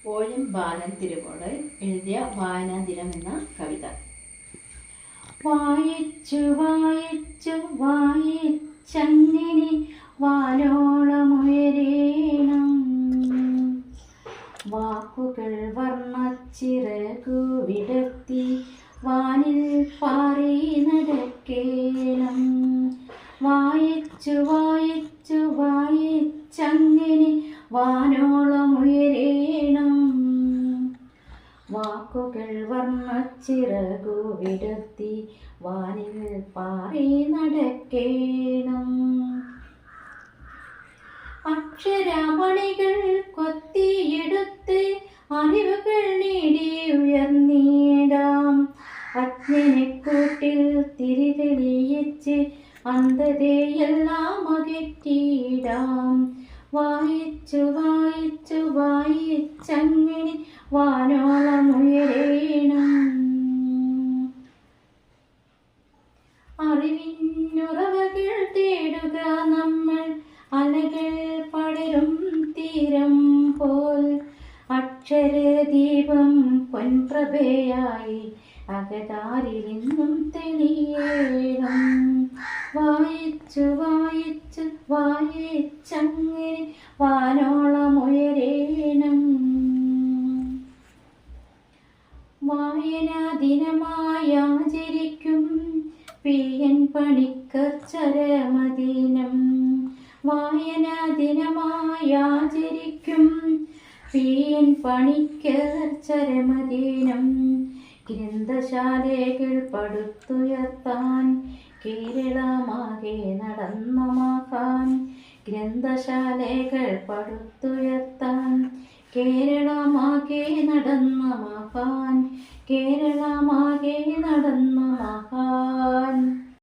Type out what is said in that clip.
OM ബാലൻ തിരുവോട് എഴുതിയ വായനാ ദിനം എന്ന കവിത. വായിച്ചു വായിച്ചു വായിച്ചങ്ങനെ വാനോളമുയരേണം, വാക്കുകൾ വർണ്ണച്ചിറകു വിടർത്തി വാനിൽ പാറി നടക്കേണം. വായിച്ചു വായിച്ചു വായിച്ചങ്ങനെ വാനോളമുയരേണം, വാക്കുകൾ വർണ്ണച്ചിറകു വിടർത്തി വാനിൽ പാറി നടക്കേണം. അക്ഷരമണികൾ കൊത്തിയെടുത്ത് അറിവുകൾ നേടി ഉയർന്നിടാം, അജ്ഞനെക്കൂട്ടിൽ തിരിതെളിയിച്ച് അന്ധതയെല്ലാം അകറ്റിയിടാം. വായിച്ചു വായിച്ചു വായിച്ചങ്ങനെ വാനോളമുയരേണം. അറിവിനുറവകൾ തേടുക നമ്മൾ, അലകൾ പടരും തീരം പോൽ. അക്ഷരദീപം പൊൻപ്രഭയായി അകതാരിലിന്നും തെളിയേണം. വായിച്ചു വായിച്ചു വായിച്ചങ്ങനെ വാനോളമുയരേണം. വായനാ ദിനമായി ആചരിക്കും PN പണിക്കർ ചരമദിനം. വായനാ ദിനമായി ആചരിക്കും PN പണിക്കർ ചരമദിനം. ഗ്രന്ഥശാലകൾ പടുത്തുയർത്താൻ കേരളമാകെ നടന്ന മഹാൻ. ഗ്രന്ഥശാലകൾ പടുത്തുയർത്താൻ കേരളമാകെ നടന്ന മഹാൻ. കേരളമാകെ നടന്ന